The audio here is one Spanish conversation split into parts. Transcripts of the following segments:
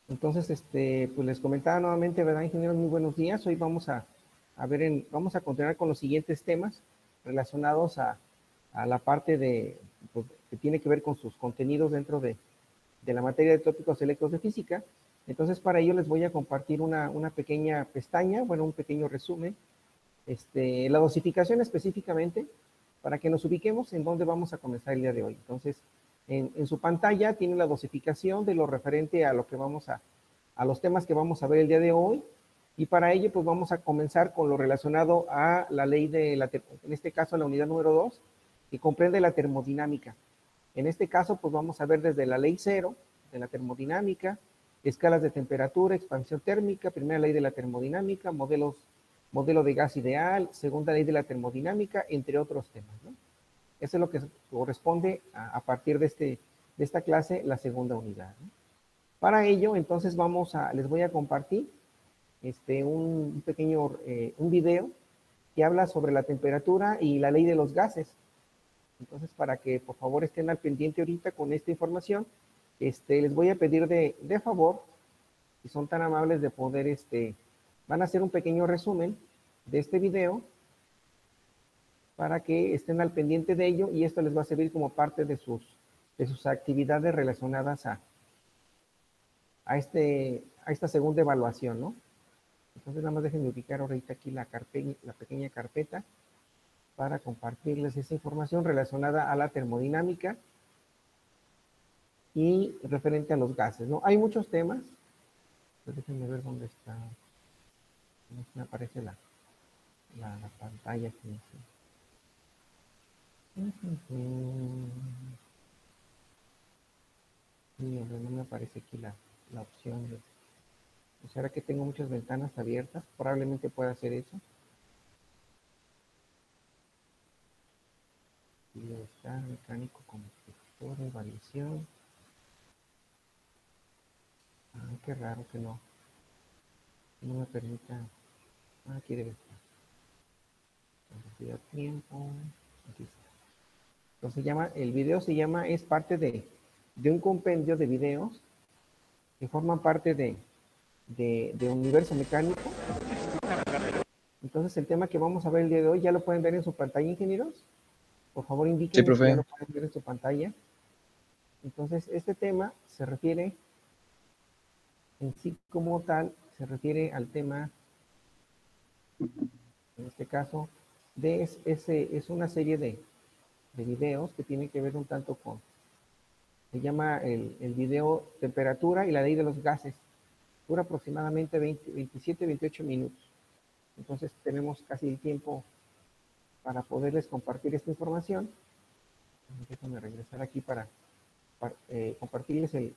Entonces, pues les comentaba nuevamente, ¿verdad, ingenieros? Muy buenos días. Hoy vamos a continuar con los siguientes temas relacionados a la parte pues, que tiene que ver con sus contenidos dentro de la materia de tópicos selectos de física. Entonces, para ello les voy a compartir una pequeña pestaña, bueno, un pequeño resumen, la dosificación específicamente, para que nos ubiquemos en dónde vamos a comenzar el día de hoy. Entonces, en su pantalla tiene la dosificación de lo referente a lo que a los temas que vamos a ver el día de hoy, y para ello pues vamos a comenzar con lo relacionado a la ley en este caso la unidad número 2, que comprende la termodinámica. En este caso pues vamos a ver desde la ley 0 de la termodinámica, escalas de temperatura, expansión térmica, primera ley de la termodinámica, modelo de gas ideal, segunda ley de la termodinámica, entre otros temas, ¿no? Eso es lo que corresponde a partir de esta clase, la segunda unidad, ¿no? Para ello, entonces les voy a compartir un pequeño, un video que habla sobre la temperatura y la ley de los gases. Entonces, para que por favor estén al pendiente ahorita con esta información, les voy a pedir de favor, si son tan amables de poder, van a hacer un pequeño resumen de este video para que estén al pendiente de ello, y esto les va a servir como parte de sus actividades relacionadas a esta segunda evaluación, ¿no? Entonces, nada más déjenme ubicar ahorita aquí la pequeña carpeta para compartirles esa información relacionada a la termodinámica y referente a los gases, ¿no? Hay muchos temas. Pues déjenme ver dónde está. No me aparece la pantalla aquí. Sí, hombre, no me aparece aquí la opción de... O sea, ahora que tengo muchas ventanas abiertas, probablemente pueda hacer eso. Y está mecánico como instructor, evaluación. Ay, qué raro que no me permita. Aquí debe estar. Entonces, tiempo. Aquí está. Entonces el video es parte de un compendio de videos que forman parte de Universo Mecánico. Entonces el tema que vamos a ver el día de hoy, ¿ya lo pueden ver en su pantalla, ingenieros? Por favor, indíquenme si ya lo pueden ver en su pantalla. Entonces, este tema se refiere, en sí como tal, se refiere al tema, en este caso, es una serie de videos que tienen que ver un tanto se llama el video Temperatura y la ley de los gases. Dura aproximadamente 27, 28 minutos. Entonces, tenemos casi el tiempo para poderles compartir esta información. Déjenme regresar aquí para compartirles el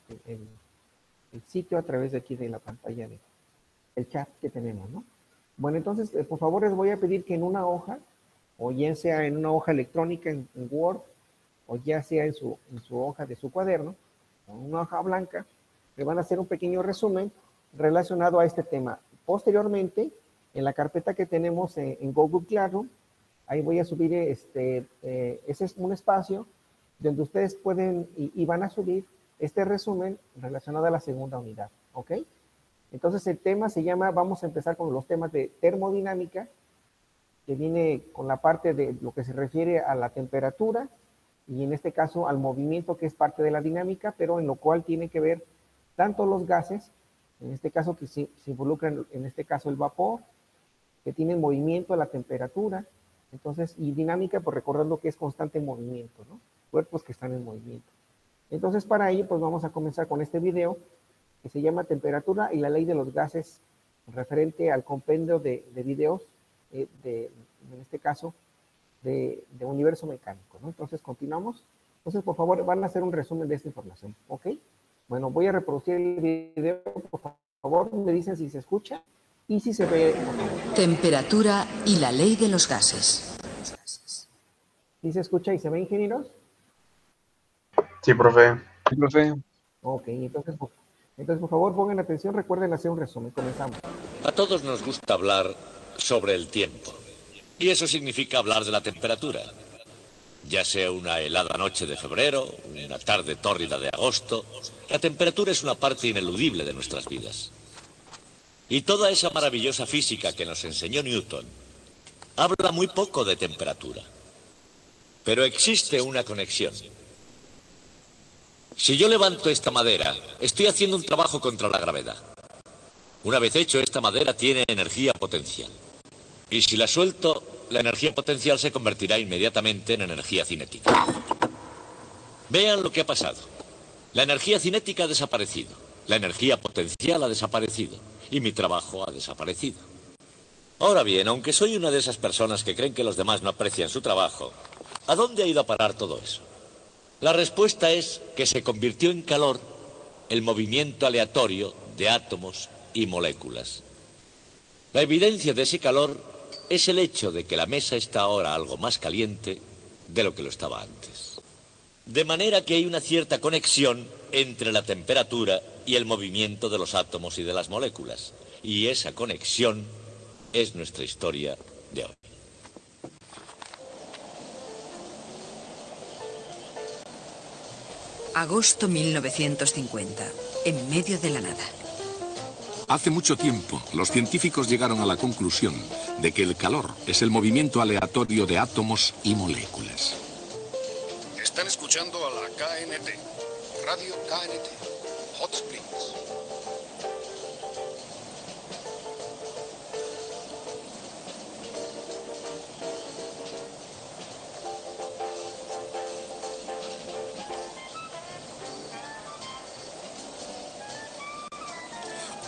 sitio a través de aquí de la pantalla del chat que tenemos, ¿no? Bueno, entonces, por favor, les voy a pedir que en una hoja, o ya sea en una hoja electrónica en Word, o ya sea en su hoja de su cuaderno, o una hoja blanca, le van a hacer un pequeño resumen relacionado a este tema. Posteriormente, en la carpeta que tenemos en Google Classroom, ahí voy a subir, ese es un espacio donde ustedes pueden y van a subir este resumen relacionado a la segunda unidad, ¿ok? Entonces el tema se llama, vamos a empezar con los temas de termodinámica, que viene con la parte de lo que se refiere a la temperatura, y en este caso al movimiento, que es parte de la dinámica, pero en lo cual tiene que ver tanto los gases, en este caso que se involucran, en este caso el vapor, que tiene movimiento a la temperatura, entonces, y dinámica, pues recordando que es constante movimiento, ¿no? Cuerpos que están en movimiento. Entonces, para ello, pues vamos a comenzar con este video que se llama Temperatura y la ley de los gases, referente al compendio de videos, en este caso, de Universo Mecánico, ¿no? Entonces, continuamos. Entonces, por favor, van a hacer un resumen de esta información, ¿ok? Bueno, voy a reproducir el video, por favor, me dicen si se escucha y si se ve. Temperatura y la ley de los gases. ¿Sí se escucha y se ve, ingenieros? Sí, profe. Sí, profe. Ok, entonces, por favor, pongan atención, recuerden hacer un resumen. Comenzamos. A todos nos gusta hablar sobre el tiempo. Y eso significa hablar de la temperatura. Ya sea una helada noche de febrero, una tarde tórrida de agosto, La temperatura es una parte ineludible de nuestras vidas. Y toda esa maravillosa física que nos enseñó Newton habla muy poco de temperatura. Pero existe una conexión. Si yo levanto esta madera, estoy haciendo un trabajo contra la gravedad. Una vez hecho, esta madera tiene energía potencial. Y si la suelto, la energía potencial se convertirá inmediatamente en energía cinética. Vean lo que ha pasado. La energía cinética ha desaparecido. La energía potencial ha desaparecido. Y mi trabajo ha desaparecido. Ahora bien, aunque soy una de esas personas que creen que los demás no aprecian su trabajo, ¿a dónde ha ido a parar todo eso? La respuesta es que se convirtió en calor el movimiento aleatorio de átomos y moléculas. La evidencia de ese calor es el hecho de que la mesa está ahora algo más caliente de lo que lo estaba antes. De manera que hay una cierta conexión entre la temperatura y el movimiento de los átomos y de las moléculas. Y esa conexión es nuestra historia de hoy. Agosto 1950, en medio de la nada. Hace mucho tiempo, los científicos llegaron a la conclusión de que el calor es el movimiento aleatorio de átomos y moléculas. Están escuchando a la KNT, Radio KNT, Hot Springs.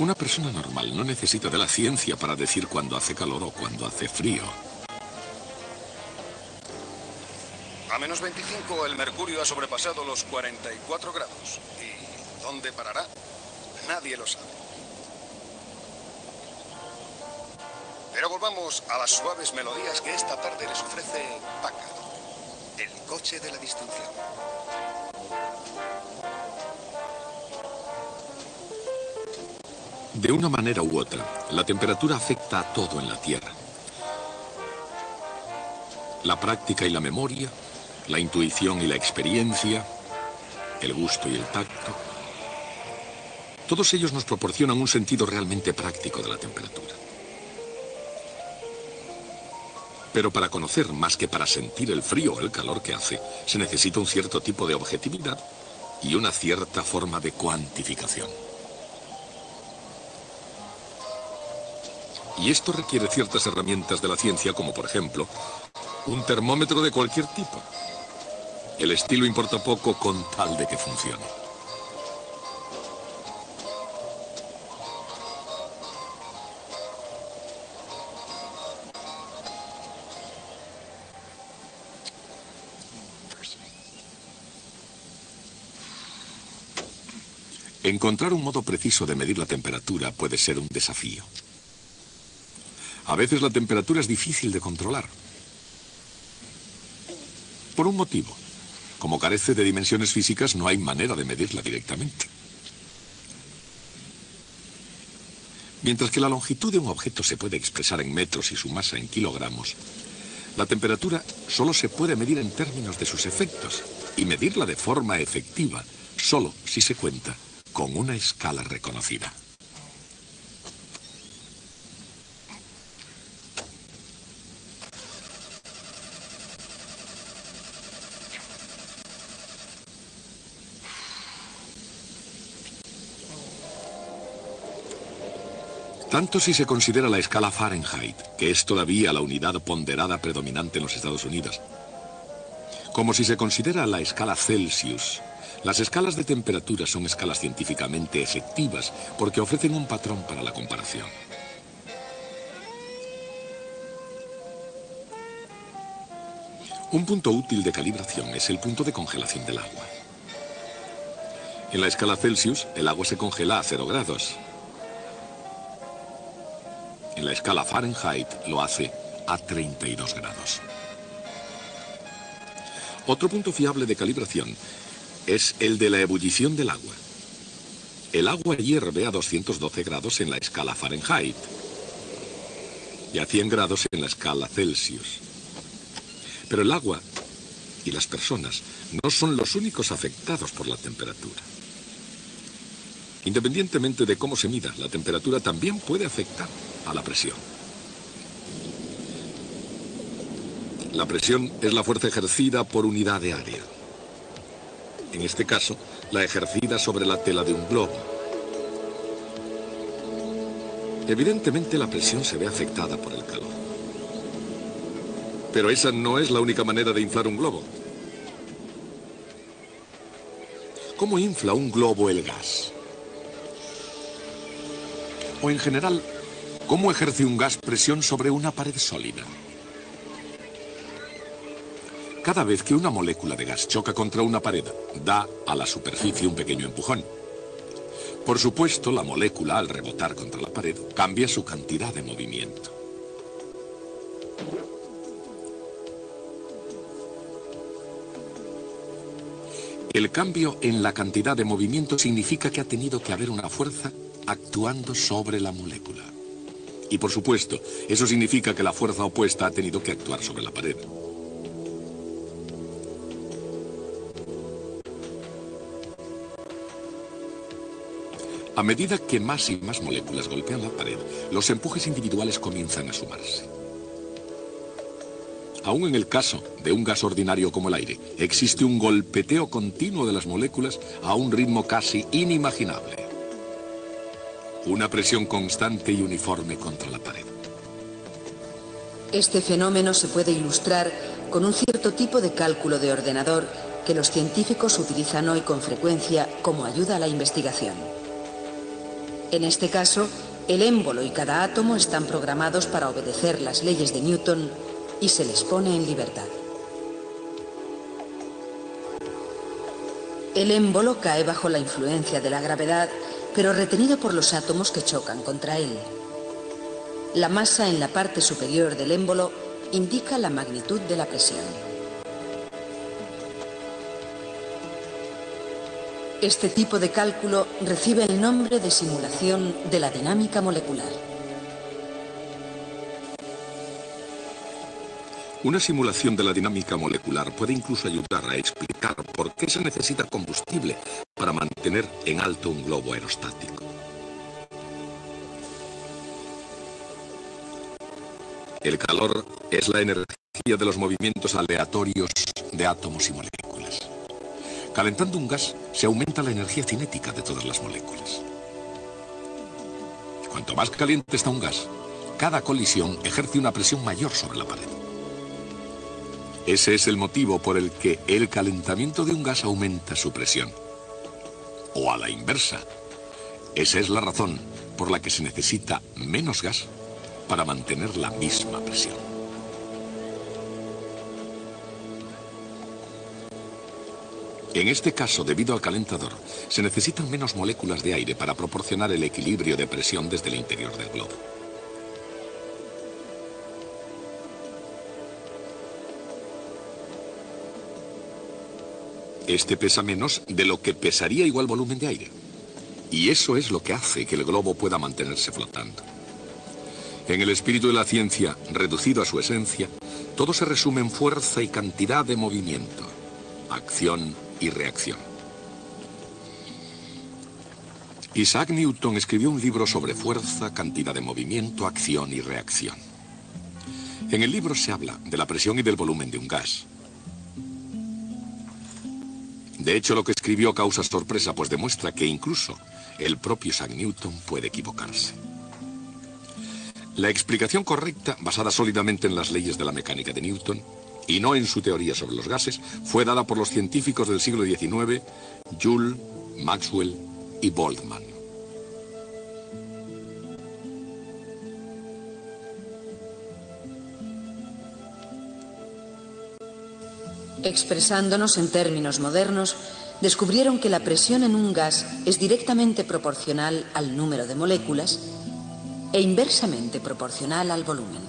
Una persona normal no necesita de la ciencia para decir cuándo hace calor o cuándo hace frío. A menos 25 el mercurio ha sobrepasado los 44 grados. ¿Y dónde parará? Nadie lo sabe. Pero volvamos a las suaves melodías que esta tarde les ofrece Packard, el coche de la distinción. De una manera u otra, la temperatura afecta a todo en la Tierra. La práctica y la memoria, la intuición y la experiencia, el gusto y el tacto. Todos ellos nos proporcionan un sentido realmente práctico de la temperatura. Pero para conocer más que para sentir el frío o el calor que hace, se necesita un cierto tipo de objetividad y una cierta forma de cuantificación. Y esto requiere ciertas herramientas de la ciencia, como por ejemplo, un termómetro de cualquier tipo. El estilo importa poco con tal de que funcione. Encontrar un modo preciso de medir la temperatura puede ser un desafío. A veces la temperatura es difícil de controlar. Por un motivo. Como carece de dimensiones físicas, no hay manera de medirla directamente. Mientras que la longitud de un objeto se puede expresar en metros y su masa en kilogramos, la temperatura solo se puede medir en términos de sus efectos y medirla de forma efectiva solo si se cuenta con una escala reconocida. Tanto si se considera la escala Fahrenheit, que es todavía la unidad ponderada predominante en los Estados Unidos, como si se considera la escala Celsius. Las escalas de temperatura son escalas científicamente efectivas porque ofrecen un patrón para la comparación. Un punto útil de calibración es el punto de congelación del agua. En la escala Celsius, el agua se congela a 0 grados. En la escala Fahrenheit lo hace a 32 grados. Otro punto fiable de calibración es el de la ebullición del agua. El agua hierve a 212 grados en la escala Fahrenheit y a 100 grados en la escala Celsius. Pero el agua y las personas no son los únicos afectados por la temperatura. Independientemente de cómo se mida, la temperatura también puede afectar a la presión. La presión es la fuerza ejercida por unidad de área. En este caso, la ejercida sobre la tela de un globo. Evidentemente, la presión se ve afectada por el calor. Pero esa no es la única manera de inflar un globo. ¿Cómo infla un globo el gas? O en general, ¿cómo ejerce un gas presión sobre una pared sólida? Cada vez que una molécula de gas choca contra una pared, da a la superficie un pequeño empujón. Por supuesto, la molécula, al rebotar contra la pared, cambia su cantidad de movimiento. El cambio en la cantidad de movimiento significa que ha tenido que haber una fuerza actuando sobre la molécula. Y por supuesto, eso significa que la fuerza opuesta ha tenido que actuar sobre la pared. A medida que más y más moléculas golpean la pared, los empujes individuales comienzan a sumarse. Aún en el caso de un gas ordinario como el aire, existe un golpeteo continuo de las moléculas a un ritmo casi inimaginable. Una presión constante y uniforme contra la pared. Este fenómeno se puede ilustrar con un cierto tipo de cálculo de ordenador que los científicos utilizan hoy con frecuencia como ayuda a la investigación. En este caso, el émbolo y cada átomo están programados para obedecer las leyes de Newton y se les pone en libertad. El émbolo cae bajo la influencia de la gravedad, pero retenido por los átomos que chocan contra él. La masa en la parte superior del émbolo indica la magnitud de la presión. Este tipo de cálculo recibe el nombre de simulación de la dinámica molecular. Una simulación de la dinámica molecular puede incluso ayudar a explicar por qué se necesita combustible para mantener en alto un globo aerostático. El calor es la energía de los movimientos aleatorios de átomos y moléculas. Calentando un gas, se aumenta la energía cinética de todas las moléculas. Cuanto más caliente está un gas, cada colisión ejerce una presión mayor sobre la pared. Ese es el motivo por el que el calentamiento de un gas aumenta su presión. O a la inversa. Esa es la razón por la que se necesita menos gas para mantener la misma presión. En este caso, debido al calentador, se necesitan menos moléculas de aire para proporcionar el equilibrio de presión desde el interior del globo. Este pesa menos de lo que pesaría igual volumen de aire. Y eso es lo que hace que el globo pueda mantenerse flotando. En el espíritu de la ciencia, reducido a su esencia, todo se resume en fuerza y cantidad de movimiento, acción y reacción. Isaac Newton escribió un libro sobre fuerza, cantidad de movimiento, acción y reacción. En el libro se habla de la presión y del volumen de un gas. De hecho, lo que escribió causa sorpresa, pues demuestra que incluso el propio Isaac Newton puede equivocarse. La explicación correcta, basada sólidamente en las leyes de la mecánica de Newton, y no en su teoría sobre los gases, fue dada por los científicos del siglo XIX, Joule, Maxwell y Boltzmann. Expresándonos en términos modernos, descubrieron que la presión en un gas es directamente proporcional al número de moléculas e inversamente proporcional al volumen.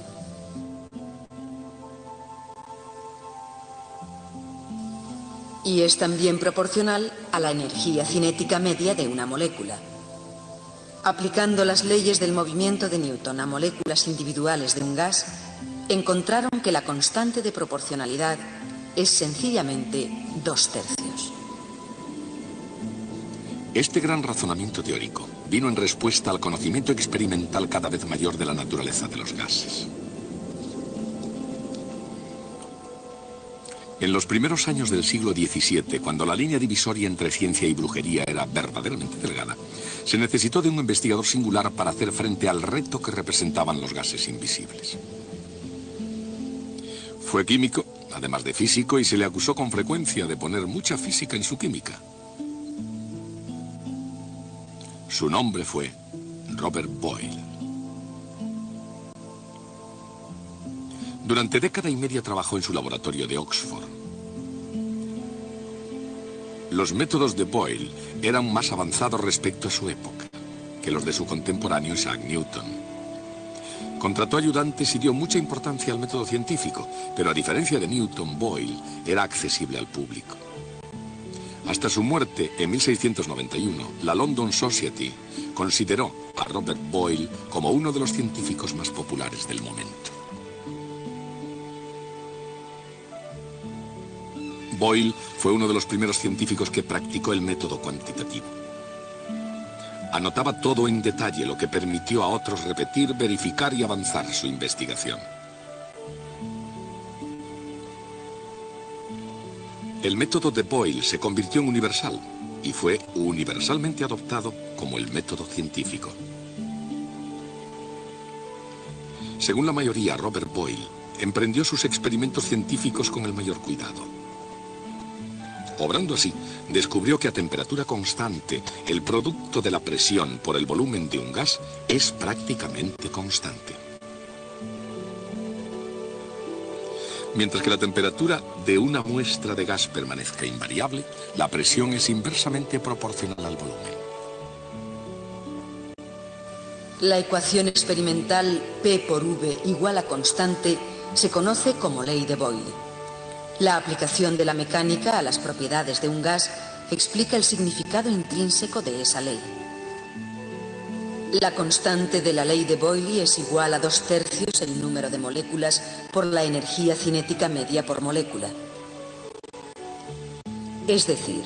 Y es también proporcional a la energía cinética media de una molécula. Aplicando las leyes del movimiento de Newton a moléculas individuales de un gas, encontraron que la constante de proporcionalidad es sencillamente 2/3. Este gran razonamiento teórico vino en respuesta al conocimiento experimental cada vez mayor de la naturaleza de los gases. En los primeros años del siglo XVII, cuando la línea divisoria entre ciencia y brujería era verdaderamente delgada, se necesitó de un investigador singular para hacer frente al reto que representaban los gases invisibles. Fue químico, además de físico, y se le acusó con frecuencia de poner mucha física en su química. Su nombre fue Robert Boyle. Durante década y media trabajó en su laboratorio de Oxford. Los métodos de Boyle eran más avanzados respecto a su época que los de su contemporáneo Isaac Newton. Contrató ayudantes y dio mucha importancia al método científico, pero a diferencia de Newton, Boyle era accesible al público. Hasta su muerte en 1691, la London Society consideró a Robert Boyle como uno de los científicos más populares del momento. Boyle fue uno de los primeros científicos que practicó el método cuantitativo. Anotaba todo en detalle, lo que permitió a otros repetir, verificar y avanzar su investigación. El método de Boyle se convirtió en universal y fue universalmente adoptado como el método científico. Según la mayoría, Robert Boyle emprendió sus experimentos científicos con el mayor cuidado. Obrando así, descubrió que a temperatura constante, el producto de la presión por el volumen de un gas es prácticamente constante. Mientras que la temperatura de una muestra de gas permanezca invariable, la presión es inversamente proporcional al volumen. La ecuación experimental P por V igual a constante se conoce como ley de Boyle. La aplicación de la mecánica a las propiedades de un gas explica el significado intrínseco de esa ley. La constante de la ley de Boyle es igual a 2/3 el número de moléculas por la energía cinética media por molécula. Es decir,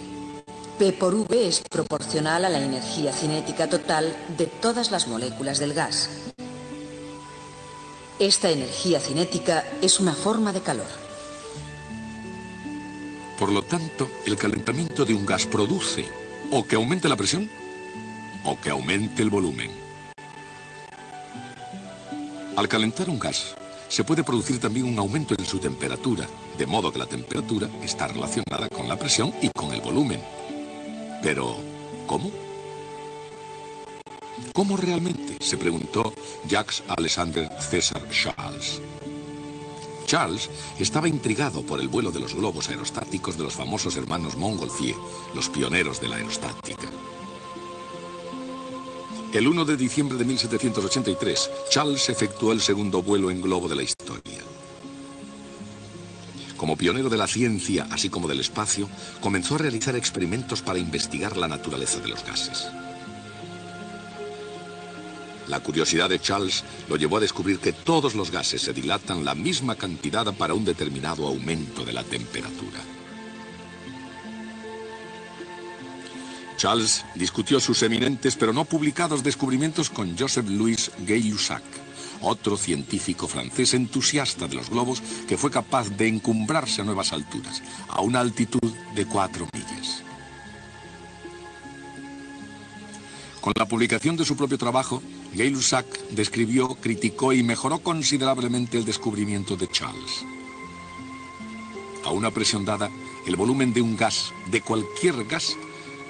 P por V es proporcional a la energía cinética total de todas las moléculas del gas. Esta energía cinética es una forma de calor. Por lo tanto, el calentamiento de un gas produce o que aumente la presión o que aumente el volumen. Al calentar un gas, se puede producir también un aumento en su temperatura, de modo que la temperatura está relacionada con la presión y con el volumen. Pero, ¿cómo? ¿Cómo realmente?, se preguntó Jacques Alexandre César Charles. Charles estaba intrigado por el vuelo de los globos aerostáticos de los famosos hermanos Montgolfier, los pioneros de la aerostática. El 1 de diciembre de 1783, Charles efectuó el segundo vuelo en globo de la historia. Como pionero de la ciencia, así como del espacio, comenzó a realizar experimentos para investigar la naturaleza de los gases. La curiosidad de Charles lo llevó a descubrir que todos los gases se dilatan la misma cantidad para un determinado aumento de la temperatura. Charles discutió sus eminentes pero no publicados descubrimientos con Joseph-Louis Gay-Lussac, otro científico francés entusiasta de los globos que fue capaz de encumbrarse a nuevas alturas, a una altitud de 4 millas. Con la publicación de su propio trabajo, Gay-Lussac describió, criticó y mejoró considerablemente el descubrimiento de Charles. A una presión dada, el volumen de un gas, de cualquier gas,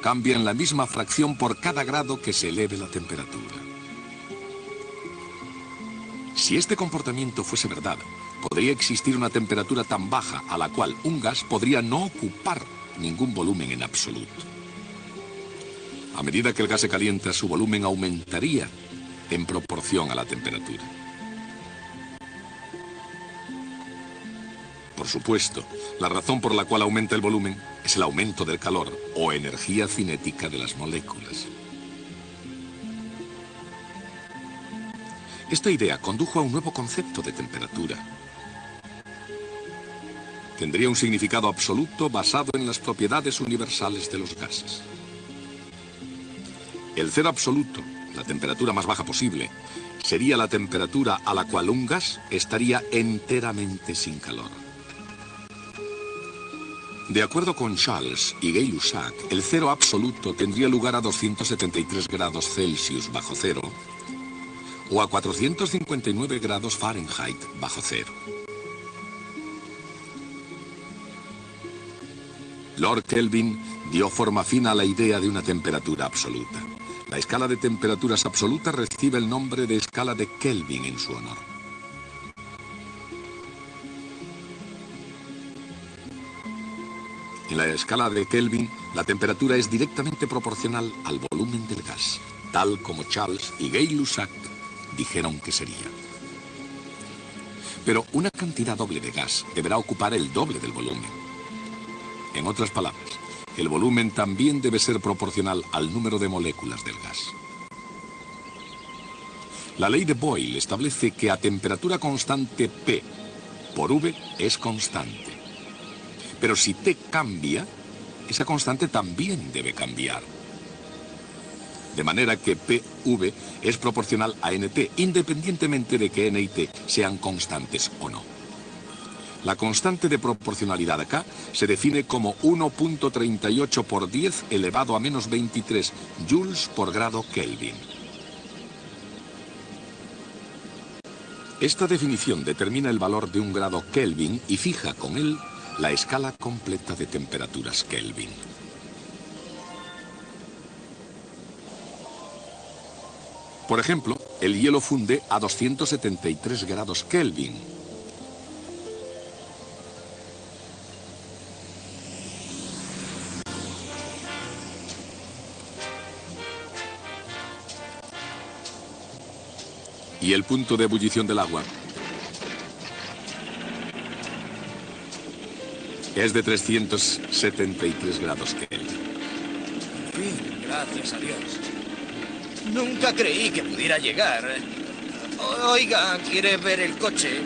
cambia en la misma fracción por cada grado que se eleve la temperatura. Si este comportamiento fuese verdad, podría existir una temperatura tan baja a la cual un gas podría no ocupar ningún volumen en absoluto. A medida que el gas se calienta, su volumen aumentaría en proporción a la temperatura. Por supuesto, la razón por la cual aumenta el volumen es el aumento del calor o energía cinética de las moléculas. Esta idea condujo a un nuevo concepto de temperatura. Tendría un significado absoluto basado en las propiedades universales de los gases. El cero absoluto, la temperatura más baja posible, sería la temperatura a la cual un gas estaría enteramente sin calor. De acuerdo con Charles y Gay-Lussac, el cero absoluto tendría lugar a 273 grados Celsius bajo cero o a 459 grados Fahrenheit bajo cero. Lord Kelvin dio forma fina a la idea de una temperatura absoluta. La escala de temperaturas absolutas recibe el nombre de escala de Kelvin en su honor. En la escala de Kelvin, la temperatura es directamente proporcional al volumen del gas, tal como Charles y Gay-Lussac dijeron que sería. Pero una cantidad doble de gas deberá ocupar el doble del volumen. En otras palabras, el volumen también debe ser proporcional al número de moléculas del gas. La ley de Boyle establece que a temperatura constante P por V es constante. Pero si T cambia, esa constante también debe cambiar. De manera que PV es proporcional a NT, independientemente de que N y T sean constantes o no. La constante de proporcionalidad acá se define como 1.38 por 10 elevado a menos 23 joules por grado Kelvin. Esta definición determina el valor de un grado Kelvin y fija con él la escala completa de temperaturas Kelvin. Por ejemplo, el hielo funde a 273 grados Kelvin. Y el punto de ebullición del agua es de 373 grados Kelvin. En fin, gracias a Dios. Nunca creí que pudiera llegar. Oiga, ¿quiere ver el coche?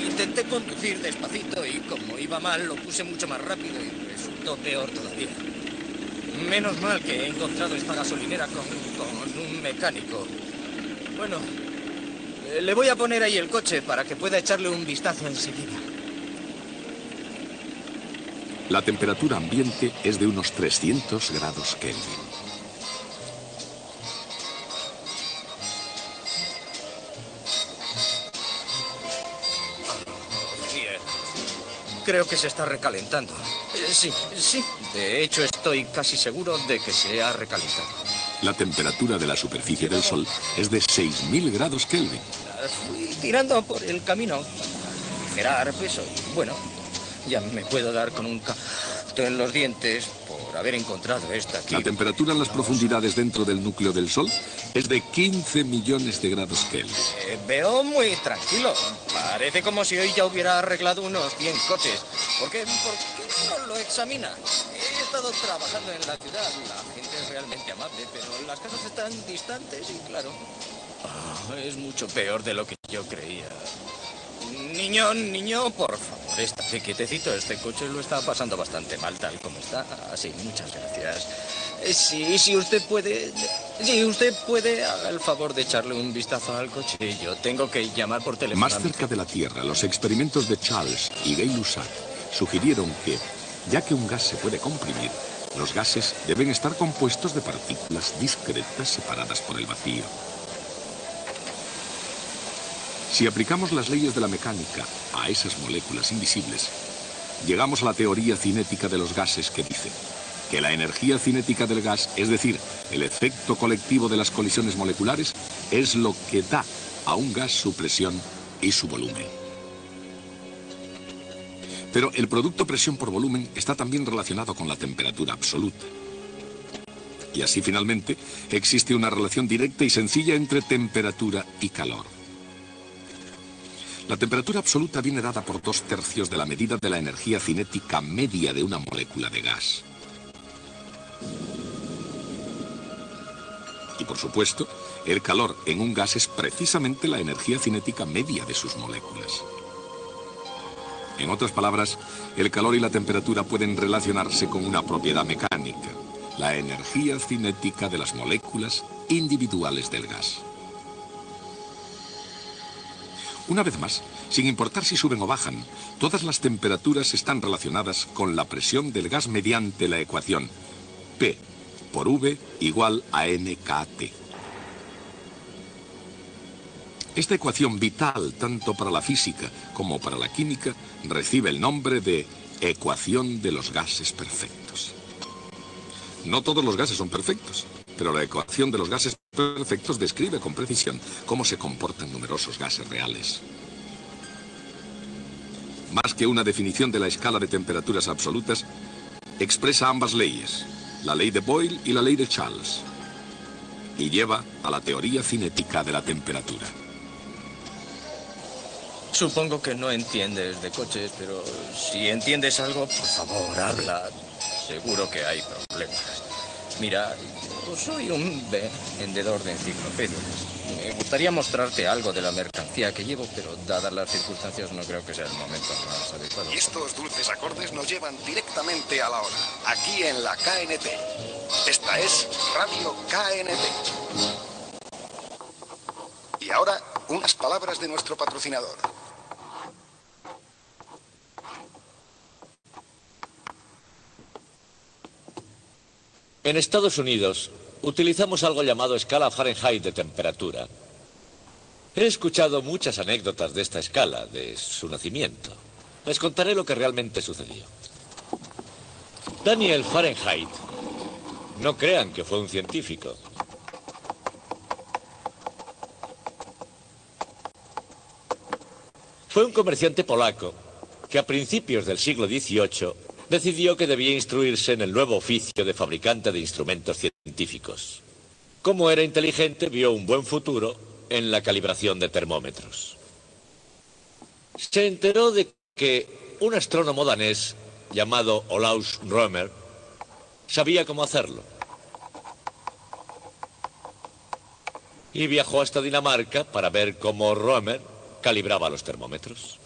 Intenté conducir despacito y como iba mal lo puse mucho más rápido y resultó peor todavía. Menos mal que he encontrado esta gasolinera con un mecánico. Bueno, le voy a poner ahí el coche para que pueda echarle un vistazo enseguida. La temperatura ambiente es de unos 300 grados Kelvin. Creo que se está recalentando. Sí. De hecho, estoy casi seguro de que se ha recalentado. La temperatura de la superficie del Sol es de 6.000 grados Kelvin. Fui tirando por el camino para aligerar peso y, bueno, ya me puedo dar con un canto en los dientes por haber encontrado esta aquí. La temperatura en las profundidades dentro del núcleo del Sol es de 15 millones de grados Kelvin. Veo muy tranquilo. Parece como si hoy ya hubiera arreglado unos 100 coches. ¿Por qué no lo examina? He estado trabajando en la ciudad. La gente es realmente amable, pero las casas están distantes y, claro, es mucho peor de lo que yo creía. Niño, por favor, estate quietecito. Este coche lo está pasando bastante mal tal como está. Así, muchas gracias. Si usted puede, haga el favor de echarle un vistazo al coche. Yo tengo que llamar por teléfono. Más cerca de la Tierra, los experimentos de Charles y Gay-Lussac sugirieron que, ya que un gas se puede comprimir, los gases deben estar compuestos de partículas discretas separadas por el vacío. Si aplicamos las leyes de la mecánica a esas moléculas invisibles, llegamos a la teoría cinética de los gases que dice que la energía cinética del gas, es decir, el efecto colectivo de las colisiones moleculares, es lo que da a un gas su presión y su volumen. Pero el producto presión por volumen está también relacionado con la temperatura absoluta. Y así finalmente existe una relación directa y sencilla entre temperatura y calor. La temperatura absoluta viene dada por 2/3 de la medida de la energía cinética media de una molécula de gas. Y por supuesto, el calor en un gas es precisamente la energía cinética media de sus moléculas. En otras palabras, el calor y la temperatura pueden relacionarse con una propiedad mecánica. la energía cinética de las moléculas individuales del gas. Una vez más, sin importar si suben o bajan, todas las temperaturas están relacionadas con la presión del gas mediante la ecuación P por V igual a nKT. Esta ecuación vital tanto para la física como para la química recibe el nombre de ecuación de los gases perfectos. No todos los gases son perfectos, pero la ecuación de los gases perfectos describe con precisión cómo se comportan numerosos gases reales. Más que una definición de la escala de temperaturas absolutas, expresa ambas leyes, la ley de Boyle y la ley de Charles, y lleva a la teoría cinética de la temperatura. Supongo que no entiendes de coches, pero si entiendes algo, por favor, habla. Seguro que hay problemas. Mira, yo soy un vendedor de enciclopedias. Me gustaría mostrarte algo de la mercancía que llevo, pero dadas las circunstancias no creo que sea el momento más adecuado. Y estos dulces acordes nos llevan directamente a la hora, aquí en la KNT. Esta es Radio KNT. Y ahora, unas palabras de nuestro patrocinador. En Estados Unidos utilizamos algo llamado escala Fahrenheit de temperatura. He escuchado muchas anécdotas de esta escala, de su nacimiento. Les contaré lo que realmente sucedió. Daniel Fahrenheit, no crean que fue un científico. Fue un comerciante polaco que a principios del siglo XVIII decidió que debía instruirse en el nuevo oficio de fabricante de instrumentos científicos. Como era inteligente, vio un buen futuro en la calibración de termómetros. Se enteró de que un astrónomo danés llamado Olaus Rømer sabía cómo hacerlo. Y viajó hasta Dinamarca para ver cómo Rømer calibraba los termómetros.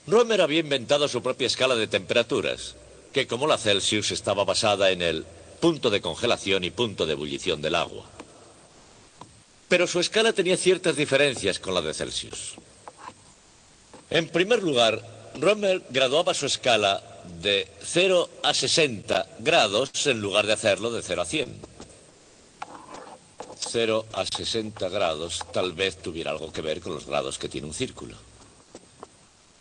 Rømer había inventado su propia escala de temperaturas, que como la Celsius estaba basada en el punto de congelación y punto de ebullición del agua. Pero su escala tenía ciertas diferencias con la de Celsius. En primer lugar, Rømer graduaba su escala de 0 a 60 grados en lugar de hacerlo de 0 a 100. 0 a 60 grados tal vez tuviera algo que ver con los grados que tiene un círculo.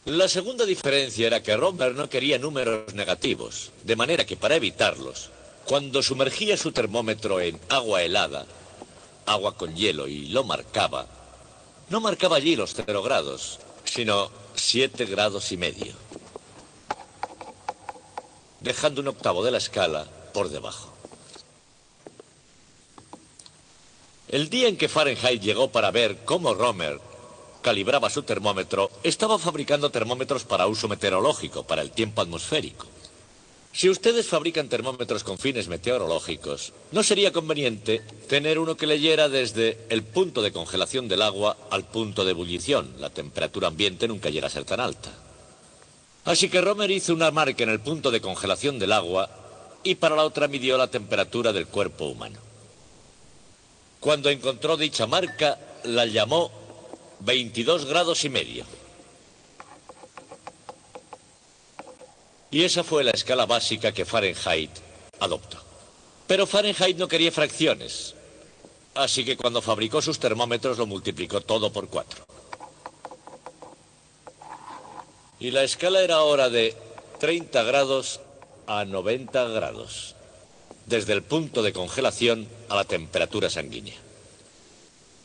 La segunda diferencia era que Rømer no quería números negativos, de manera que para evitarlos, cuando sumergía su termómetro en agua helada, agua con hielo, y lo marcaba, no marcaba allí los 0 grados, sino 7 grados y medio, dejando un octavo de la escala por debajo. El día en que Fahrenheit llegó para ver cómo Rømer calibraba su termómetro, estaba fabricando termómetros para uso meteorológico, para el tiempo atmosférico. Si ustedes fabrican termómetros con fines meteorológicos, ¿no sería conveniente tener uno que leyera desde el punto de congelación del agua al punto de ebullición? La temperatura ambiente nunca llega a ser tan alta. Así que Rømer hizo una marca en el punto de congelación del agua y para la otra midió la temperatura del cuerpo humano. Cuando encontró dicha marca, la llamó 22 grados y medio. Y esa fue la escala básica que Fahrenheit adoptó. Pero Fahrenheit no quería fracciones, así que cuando fabricó sus termómetros lo multiplicó todo por 4. Y la escala era ahora de 30 grados a 90 grados, desde el punto de congelación a la temperatura sanguínea.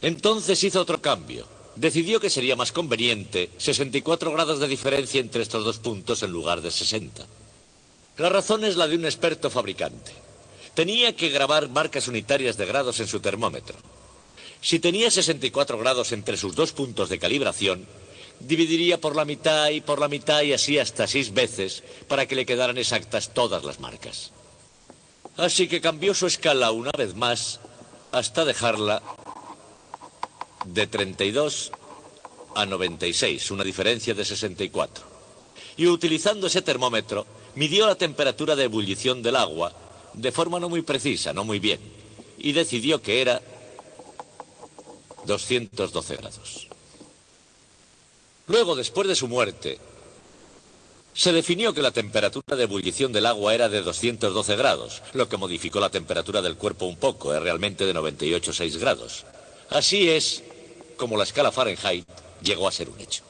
Entonces hizo otro cambio. Decidió que sería más conveniente 64 grados de diferencia entre estos dos puntos en lugar de 60. La razón es la de un experto fabricante. Tenía que grabar marcas unitarias de grados en su termómetro. Si tenía 64 grados entre sus dos puntos de calibración, dividiría por la mitad y así hasta 6 veces para que le quedaran exactas todas las marcas. Así que cambió su escala una vez más hasta dejarla de 32 a 96, una diferencia de 64. Y utilizando ese termómetro, midió la temperatura de ebullición del agua de forma no muy precisa, no muy bien, y decidió que era 212 grados. Luego, después de su muerte, se definió que la temperatura de ebullición del agua era de 212 grados, lo que modificó la temperatura del cuerpo un poco, es realmente de 98,6 grados. Así es como la escala Fahrenheit llegó a ser un hecho.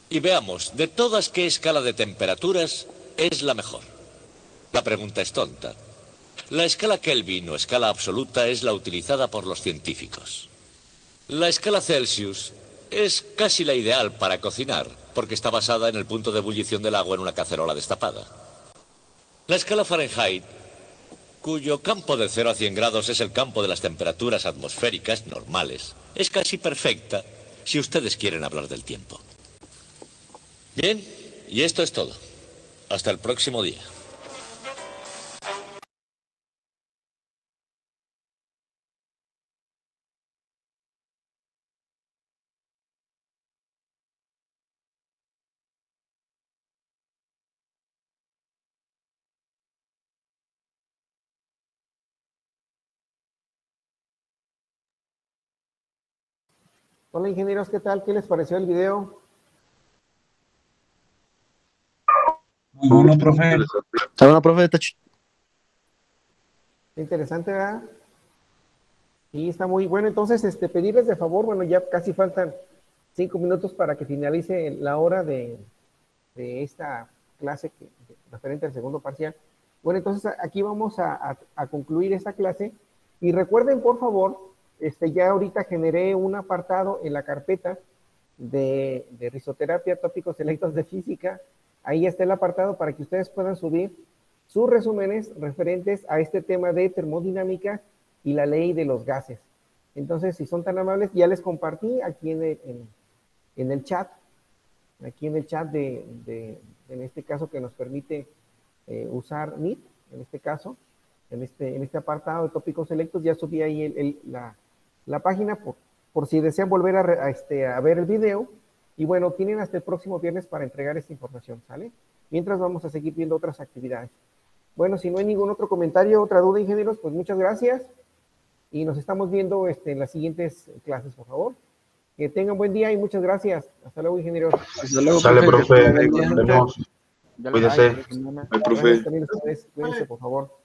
Y veamos, de todas qué escala de temperaturas es la mejor. La pregunta es tonta. La escala Kelvin o escala absoluta es la utilizada por los científicos. La escala Celsius es casi la ideal para cocinar, porque está basada en el punto de ebullición del agua en una cacerola destapada. La escala Fahrenheit, cuyo campo de 0 a 100 grados es el campo de las temperaturas atmosféricas normales, es casi perfecta si ustedes quieren hablar del tiempo. Bien, y esto es todo. Hasta el próximo día. Hola ingenieros, ¿qué tal? ¿Qué les pareció el video? Muy bueno, profe. Está bueno, profe. Interesante, ¿verdad? Sí, está muy bueno. Entonces, pedirles de favor, bueno, ya casi faltan 5 minutos para que finalice la hora de esta clase referente al segundo parcial. Bueno, entonces aquí vamos a concluir esta clase. Y recuerden, por favor, ya ahorita generé un apartado en la carpeta de risoterapia, tópicos selectos de física. Ahí está el apartado para que ustedes puedan subir sus resúmenes referentes a este tema de termodinámica y la ley de los gases. Entonces, si son tan amables, ya les compartí aquí en el chat, en este caso que nos permite usar Meet, en este caso, en este apartado de tópicos selectos, ya subí ahí la página por si desean volver a ver el video. Y bueno, tienen hasta el próximo viernes para entregar esta información, ¿sale? Mientras vamos a seguir viendo otras actividades. Bueno, si no hay ningún otro comentario, otra duda, ingenieros, pues muchas gracias. Y nos estamos viendo en las siguientes clases, por favor. Que tengan buen día y muchas gracias. Hasta luego, ingenieros. Hasta luego, Sale, profe. Buen Nos día. vemos. Cuídese. Bye, profe. Gracias también a ustedes. Cuídense, por favor.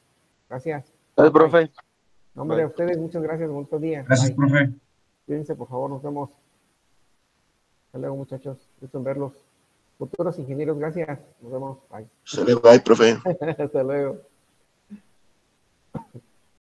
Gracias. Gracias, profe. No, hombre, a ustedes muchas gracias. Buen día. Gracias, Bye. profe. Cuídense, por favor. Nos vemos. Hasta luego, muchachos. Gusto en verlos. Futuros ingenieros, gracias. Nos vemos. Bye. Se le va, profe. Hasta luego.